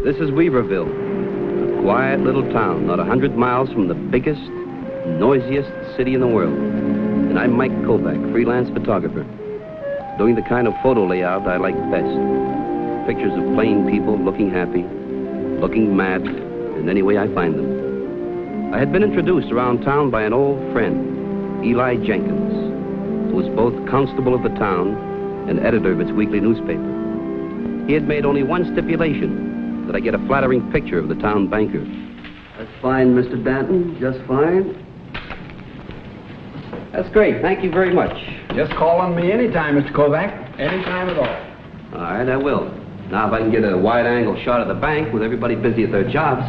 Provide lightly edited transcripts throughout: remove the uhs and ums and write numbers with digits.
This is Weaverville, a quiet little town, not 100 miles from the biggest, noisiest city in the world. And I'm Mike Kovac, freelance photographer, doing the kind of photo layout I like best. Pictures of plain people looking happy, looking mad, in any way I find them. I had been introduced around town by an old friend, Eli Jenkins, who was both constable of the town and editor of its weekly newspaper. He had made only one stipulation, that I get a flattering picture of the town banker. That's fine, Mr. Danton, just fine. That's great, thank you very much. Just call on me anytime, Mr. Kovac. Anytime at all. All right, I will. Now, if I can get a wide-angle shot of the bank with everybody busy at their jobs.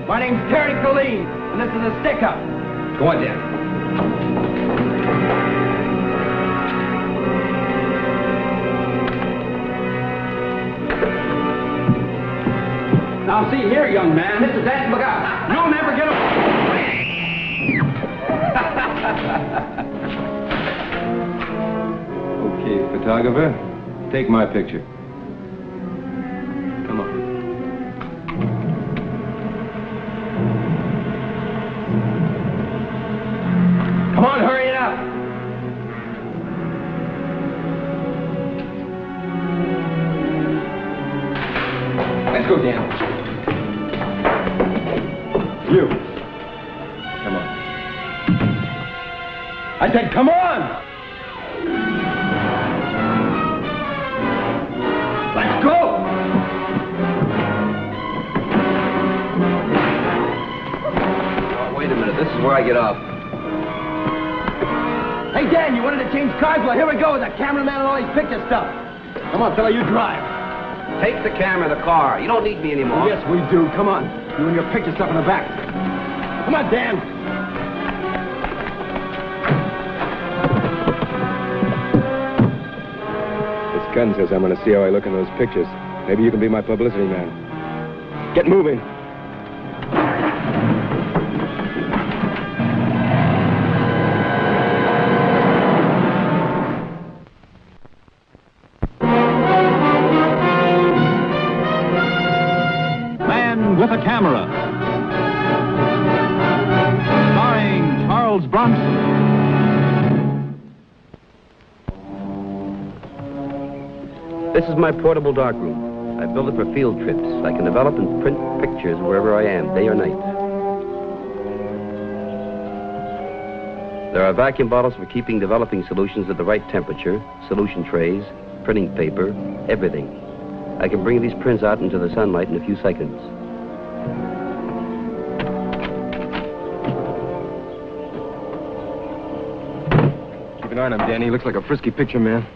My name's Terry Colleen, and this is a stick-up. Go on, Dan. Now, see here, young man. This is that. Look out. You'll never get Okay, photographer, take my picture. Come on. Come on, hurry it up. Let's go, Dan. You. Come on. I said, come on. Let's go. Oh, wait a minute, this is where I get off. Hey, Dan, you wanted to change cars? Well, here we go with the cameraman and all his picture stuff. Come on, fella, you drive. Take the camera, the car. You don't need me anymore. Yes, we do. Come on. You and your picture stuff in the back. Come on, Dan. This gun says I'm going to see how I look in those pictures. Maybe you can be my publicity man. Get moving. With a Camera, starring Charles Bronson. This is my portable darkroom. I built it for field trips. I can develop and print pictures wherever I am, day or night. There are vacuum bottles for keeping developing solutions at the right temperature, solution trays, printing paper, everything. I can bring these prints out into the sunlight in a few seconds. Keep an eye on him, Danny. He looks like a frisky picture man.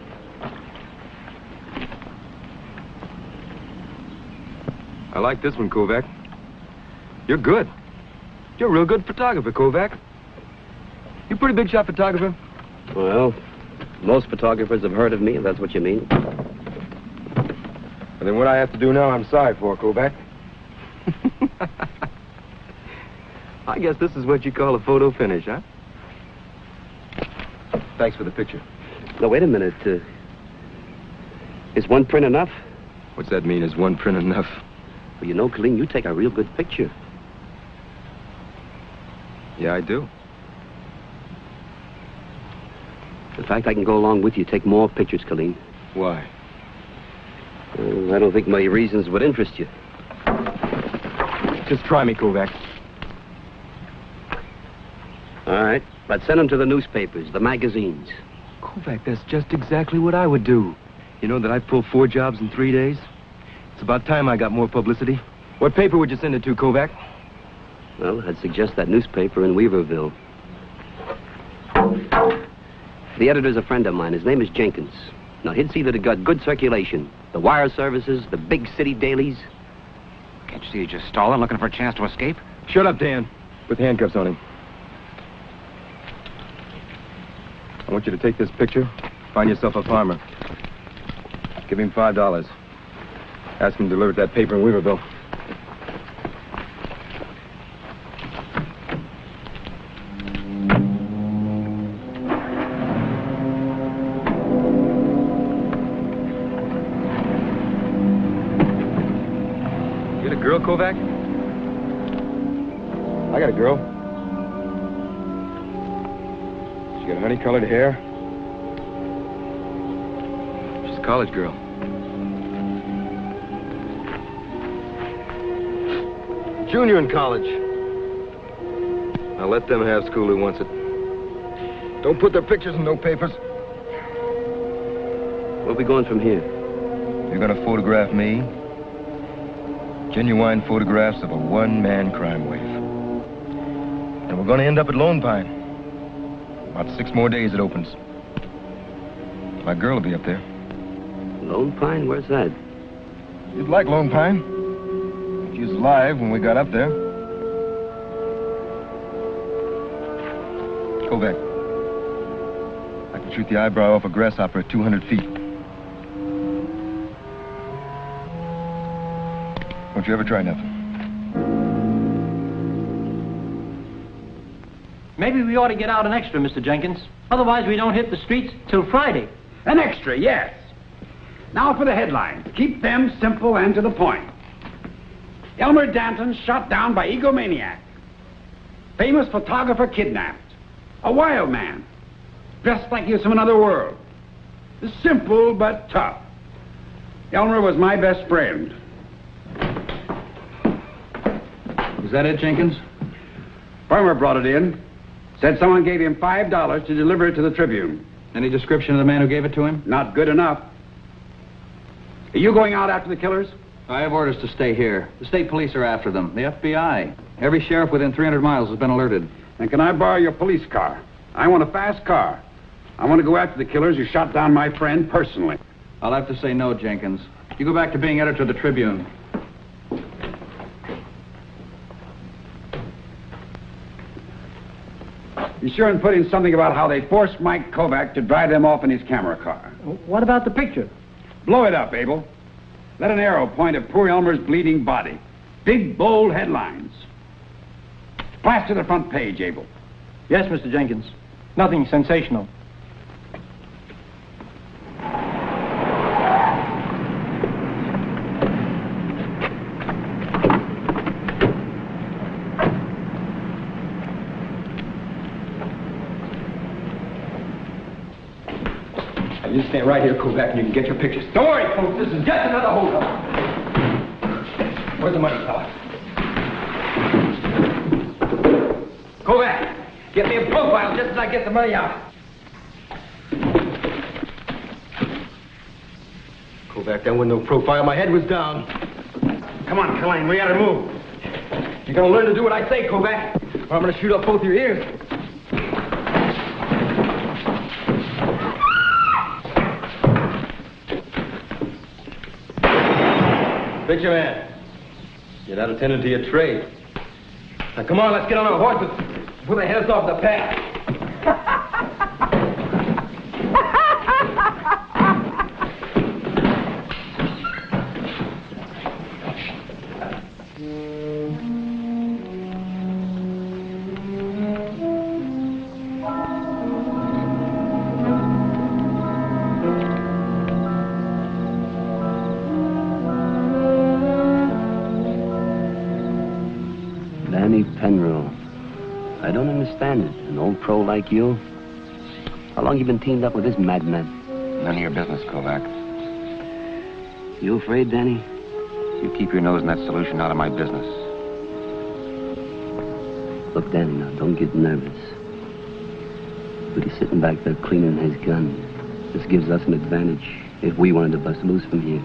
I like this one, Kovac. You're good. You're a real good photographer, Kovac. You a pretty big shot photographer? Well, most photographers have heard of me, if that's what you mean. And then what I have to do now, I'm sorry for, Kovac. I guess this is what you call a photo finish, huh? Thanks for the picture. No, wait a minute. Is one print enough? What's that mean, is one print enough? Well, you know, Colleen, you take a real good picture. Yeah, I do. In fact, I can go along with you, take more pictures, Colleen. Why? I don't think my reasons would interest you. Just try me, Kovac. All right, but send them to the newspapers, the magazines. Kovac, that's just exactly what I would do. You know that I pulled 4 jobs in 3 days? It's about time I got more publicity. What paper would you send it to, Kovac? Well, I'd suggest that newspaper in Weaverville. The editor's a friend of mine. His name is Jenkins. Now, he'd see that it got good circulation. The wire services, the big city dailies. Can't you see he's just stalling, looking for a chance to escape? Shut up, Dan. Put the handcuffs on him. I want you to take this picture, find yourself a farmer. Give him $5. Ask him to deliver that paper in Weaverville. You got a girl, Kovac? I got a girl. She got honey-colored hair. She's a college girl. Junior in college. Now let them have school who wants it. Don't put their pictures in no papers. Where are we going from here? You're gonna photograph me. Genuine photographs of a one-man crime wave. And we're gonna end up at Lone Pine. About 6 more days it opens. My girl will be up there. Lone Pine? Where's that? You'd like Lone Pine. She was alive when we got up there. Kovac. I can shoot the eyebrow off a grasshopper at 200 feet. Don't you ever try nothing. Maybe we ought to get out an extra, Mr. Jenkins. Otherwise, we don't hit the streets till Friday. An extra, yes. Now for the headlines. Keep them simple and to the point. Elmer Danton shot down by egomaniac. Famous photographer kidnapped. A wild man. Dressed like he was from another world. Simple but tough. Elmer was my best friend. Is that it, Jenkins? Farmer brought it in. Said someone gave him $5 to deliver it to the Tribune. Any description of the man who gave it to him? Not good enough. Are you going out after the killers? I have orders to stay here. The state police are after them. The FBI. Every sheriff within 300 miles has been alerted. And can I borrow your police car? I want a fast car. I want to go after the killers who shot down my friend personally. I'll have to say no, Jenkins. You go back to being editor of the Tribune. Be sure and put in something about how they forced Mike Kovac to drive them off in his camera car. What about the picture? Blow it up, Abel. Let an arrow point at poor Elmer's bleeding body. Big, bold headlines. Plaster the front page, Abel. Yes, Mr. Jenkins. Nothing sensational. You stand right here, Kovac, and you can get your pictures. Don't worry, folks. This is just another holdup. Where's the money, fella? Kovac, get me a profile just as I get the money out. Kovac, that wasn't no profile. My head was down. Come on, Killane, we gotta move. You're gonna learn to do what I say, Kovac, or I'm gonna shoot up both your ears. Picture man. You're not attending to your trade. Now, come on, let's get on our horses. Put their heads off the path. Danny Penrose. I don't understand it. An old pro like you? How long you been teamed up with this madman? None of your business, Kovac. You afraid, Danny? You keep your nose in that solution out of my business. Look, Danny, now, don't get nervous. But he's sitting back there cleaning his gun. This gives us an advantage if we wanted to bust loose from here.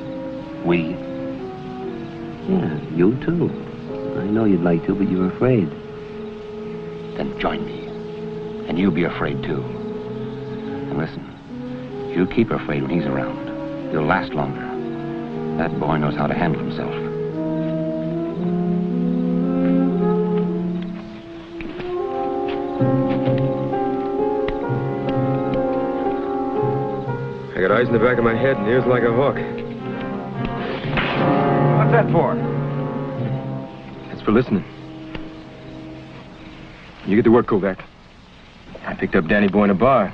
We? Yeah, you too. I know you'd like to, but you're afraid. Then join me. And you be afraid, too. And listen, you keep afraid when he's around. You'll last longer. That boy knows how to handle himself. I got eyes in the back of my head and ears like a hawk. that for? It's for listening. You get to work, Kovac. I picked up Danny Boy in a bar.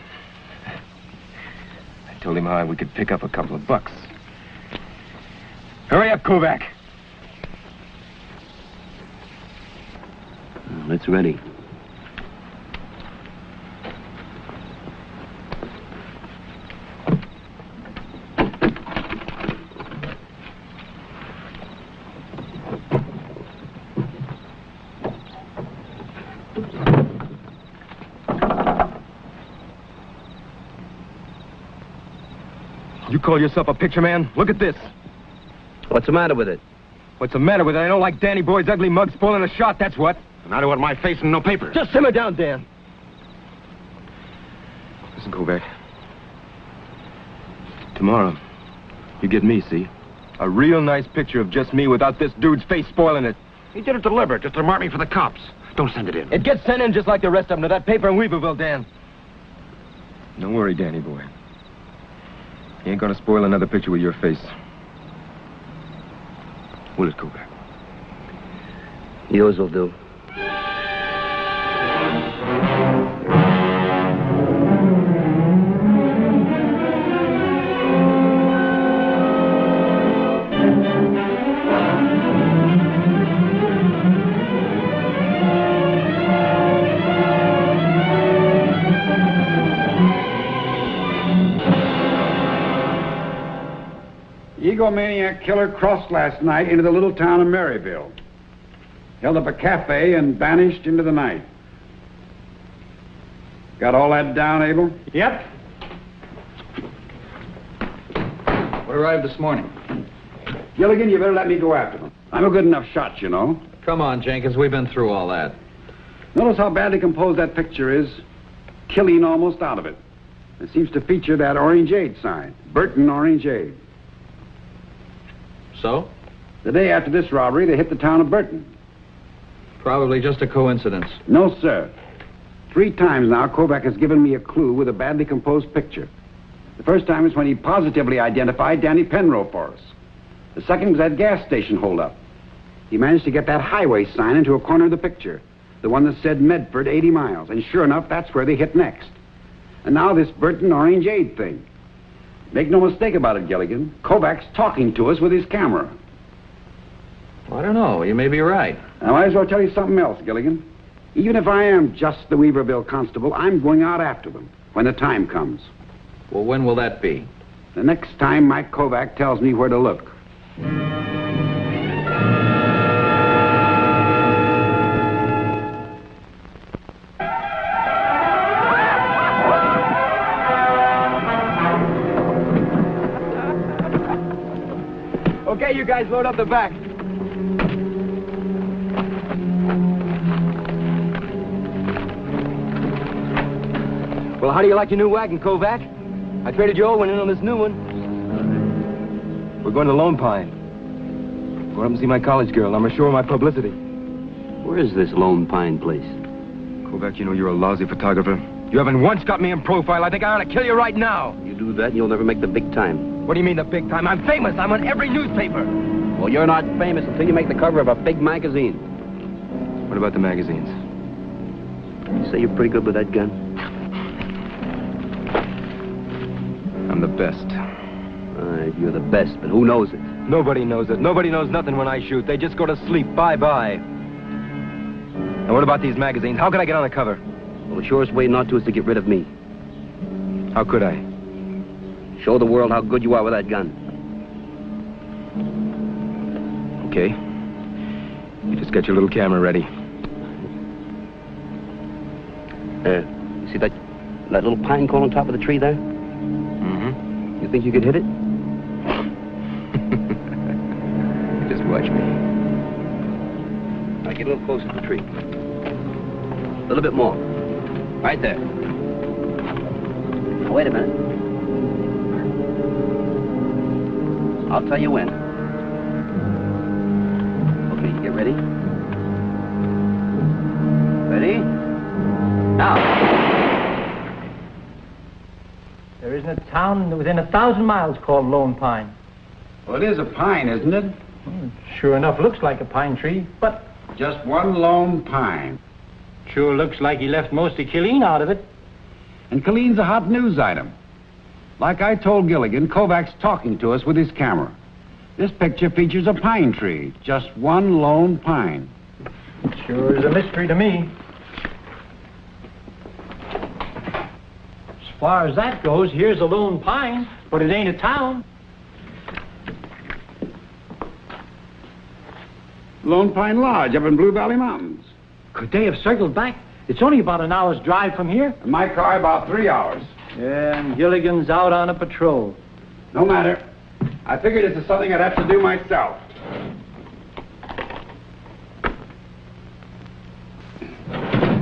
I told him how we could pick up a couple of bucks. Hurry up, Kovac. It's ready. You call yourself a picture man? Look at this. What's the matter with it? What's the matter with it? I don't like Danny Boy's ugly mug spoiling a shot, that's what. The matter with my face and no papers? Just simmer down, Dan. Listen, Kovac. Tomorrow, you get me, see? A real nice picture of just me without this dude's face spoiling it. He did it deliberate, just to mark me for the cops. Don't send it in. It gets sent in just like the rest of them to that paper in Weaverville, Dan. Don't worry, Danny Boy. He ain't gonna spoil another picture with your face. Will it, Kovac? Yours will do. Egomaniac killer crossed last night into the little town of Maryville. Held up a cafe and vanished into the night. Got all that down, Abel? Yep. We arrived this morning. Gilligan, you better let me go after them. I'm a good enough shot, you know. Come on, Jenkins, we've been through all that. Notice how badly composed that picture is. Killing almost out of it. It seems to feature that orangeade sign. Burton Orangeade. So? The day after this robbery, they hit the town of Burton. Probably just a coincidence. No, sir. 3 times now, Kovac has given me a clue with a badly composed picture. The first time is when he positively identified Danny Penrose for us. The second was that gas station holdup. He managed to get that highway sign into a corner of the picture, the one that said Medford 80 miles, and sure enough, that's where they hit next. And now this Burton Orangeade thing. Make no mistake about it, Gilligan. Kovac's talking to us with his camera. I don't know. You may be right. I might as well tell you something else, Gilligan. Even if I am just the Weaverville constable, I'm going out after them when the time comes. Well, when will that be? The next time Mike Kovac tells me where to look. Okay, you guys load up the back. Well, how do you like your new wagon, Kovac? I traded your old one in on this new one. We're going to Lone Pine. Going up and see my college girl. I'm assuring my publicity. Where is this Lone Pine place? Kovac, you know you're a lousy photographer. You haven't once got me in profile. I think I ought to kill you right now. You do that and you'll never make the big time. What do you mean the big time? I'm famous. I'm on every newspaper. Well, you're not famous until you make the cover of a big magazine. What about the magazines? You say you're pretty good with that gun? I'm the best. You're the best, but who knows it? Nobody knows it. Nobody knows nothing when I shoot. They just go to sleep. Bye-bye. And what about these magazines? How could I get on the cover? Well, the surest way not to is to get rid of me. How could I? Show the world how good you are with that gun. Okay. You just get your little camera ready. See that little pine cone on top of the tree there? Mm-hmm. You think you could hit it? Just watch me. Now get a little closer to the tree. A little bit more. Right there. Now, wait a minute. I'll tell you when. Okay, you get ready? Ready? Now. There isn't a town within 1,000 miles called Lone Pine. Well, it is a pine, isn't it? Sure enough looks like a pine tree, but Just one lone pine. sure looks like he left most of Killeen out of it. And Colleen's a hot news item. Like I told Gilligan, Kovac's talking to us with his camera. This picture features a pine tree. Just one lone pine. Sure is a mystery to me. As far as that goes, here's a lone pine, but it ain't a town. Lone Pine Lodge up in Blue Valley Mountains. Could they have circled back? It's only about an hour's drive from here. In my car, about 3 hours. Yeah, and Gilligan's out on a patrol. No matter. I figured this is something I'd have to do myself.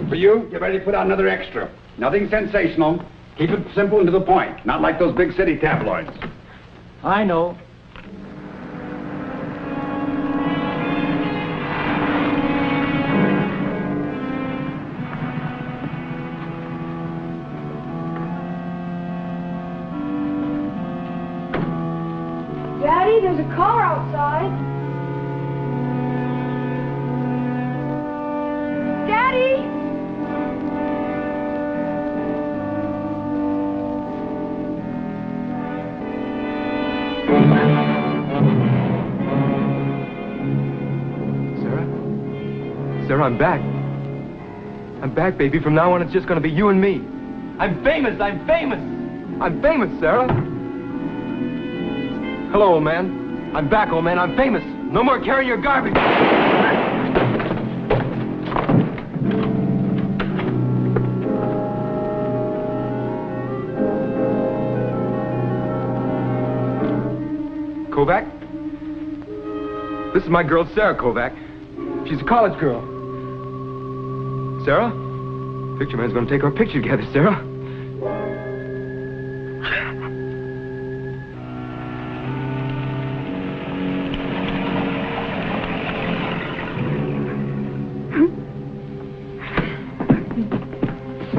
For you, get ready to put out another extra. Nothing sensational. Keep it simple and to the point. Not like those big city tabloids. I know. Daddy, there's a car outside. Daddy! Sarah, I'm back. I'm back, baby. From now on, it's just gonna be you and me. I'm famous! I'm famous! I'm famous, Sarah! Hello, old man. I'm back, old man. I'm famous. No more carrying your garbage. Kovac? This is my girl, Sarah Kovac. She's a college girl. Sarah? Picture man's gonna take our picture together, Sarah.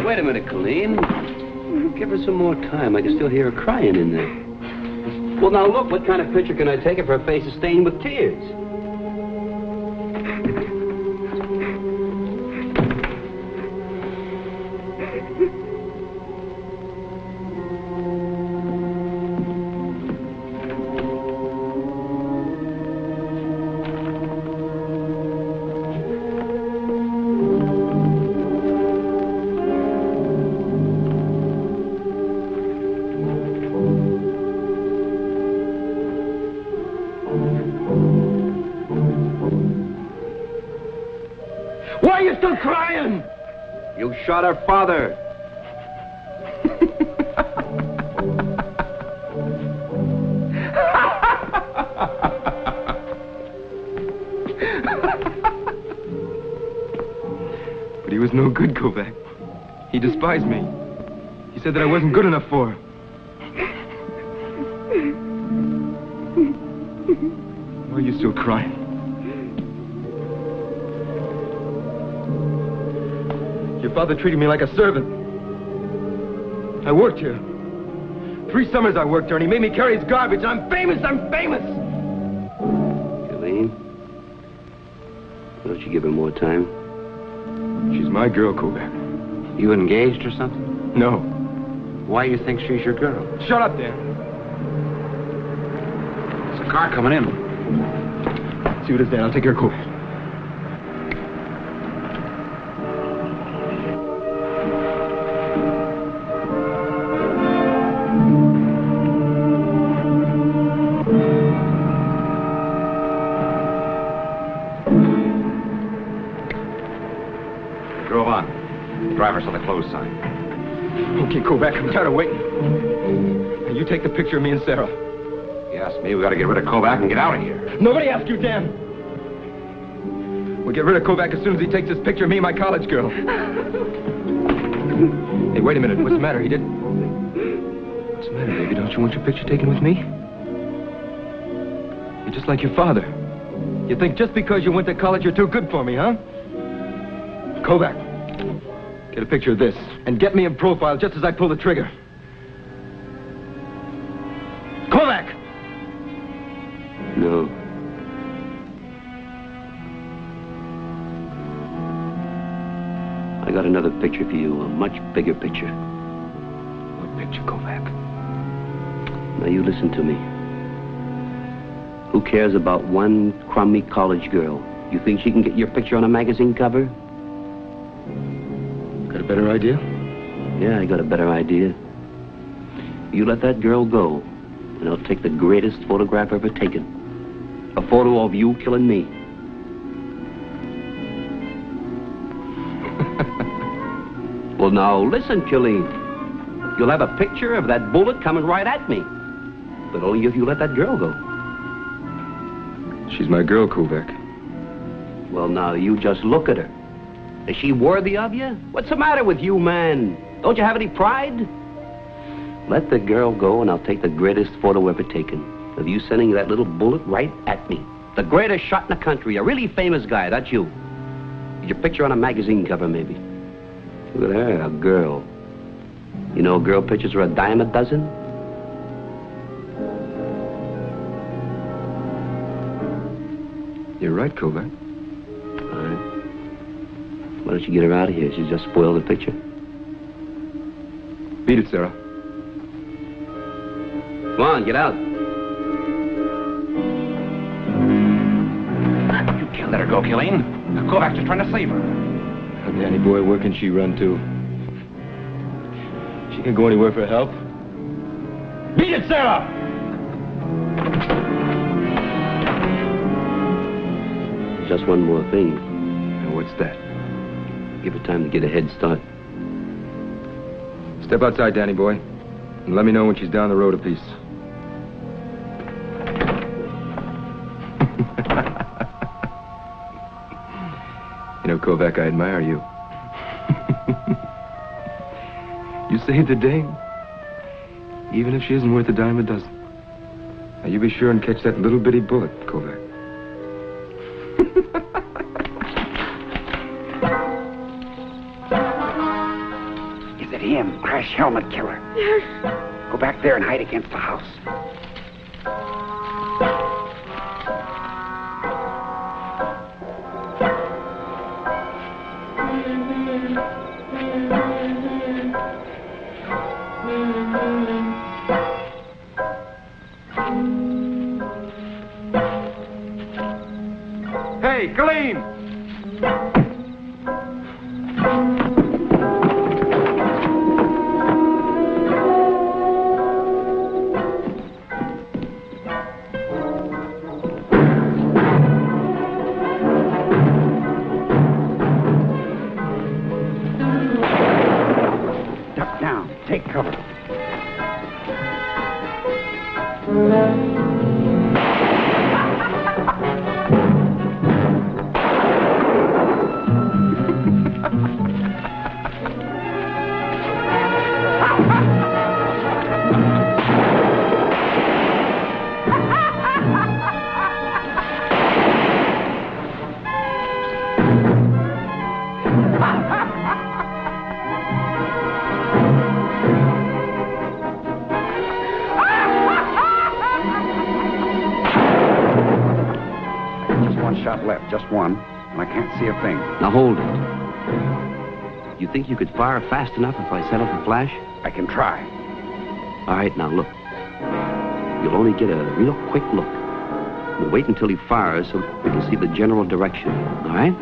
Wait a minute, Colleen. Give her some more time. I can still hear her crying in there. Well, now look, what kind of picture can I take if her face is stained with tears? Why are you still crying? You shot her father. But he was no good, Kovac. He despised me. He said that I wasn't good enough for her. Why are you still crying? Your father treated me like a servant. I worked here. 3 summers I worked here, and he made me carry his garbage. I'm famous! I'm famous! Colleen, why don't you give her more time? She's my girl, Kovac. You engaged or something? No. Why you think she's your girl? Shut up, Dan. There's a car coming in. See what it is, Dan. I'll take care of Kovac. Drove on. The driver saw the closed sign. Okay, Kovac, I'm tired of waiting. Now, you take the picture of me and Sarah. You asked me, we gotta get rid of Kovac and get out of here. Nobody asked you, Dan. We'll get rid of Kovac as soon as he takes this picture of me and my college girl. Hey, wait a minute. What's the matter? He didn't... What's the matter, baby? Don't you want your picture taken with me? You're just like your father. You think just because you went to college, you're too good for me, huh? Kovac, get a picture of this and get me in profile just as I pull the trigger. Kovac! No. got another picture for you, a much bigger picture. What picture, Kovac? Now you listen to me. Who cares about one crummy college girl? You think she can get your picture on a magazine cover? Got a better idea? Yeah, I got a better idea. You let that girl go, and I'll take the greatest photograph ever taken. A photo of you killing me. Well, now, listen, Killeen. You'll have a picture of that bullet coming right at me. But only if you let that girl go. She's my girl, Kovac. Well, now, you just look at her. Is she worthy of you? What's the matter with you, man? Don't you have any pride? Let the girl go, and I'll take the greatest photo ever taken of you sending that little bullet right at me. The greatest shot in the country. A really famous guy, that's you. Get your picture on a magazine cover, maybe. Look at her, a girl. You know girl pictures are a dime a dozen? You're right, Kovac. All right. Why don't you get her out of here? She's just spoiled the picture. Beat it, Sarah. Come on, get out. You can't let her go, Killeen. Kovac's just trying to save her. Danny boy, where can she run to? She can't go anywhere for help. Beat it, Sarah! Just one more thing. And what's that? Give her time to get a head start. Step outside, Danny boy, and let me know when she's down the road a piece. You know, Kovac, I admire you. You saved the day, even if she isn't worth a dime a dozen. Now, you be sure and catch that little bitty bullet, Kovac. Is it him, Crash Helmet Killer? Yes. Go back there and hide against the house. Hey, Killeen! Duck down. Take cover. Shot left, just one, and I can't see a thing. Now hold it. You think you could fire fast enough if I set off a flash? I can try. All right, now look. You'll only get a real quick look. We'll wait until he fires so we can see the general direction. All right?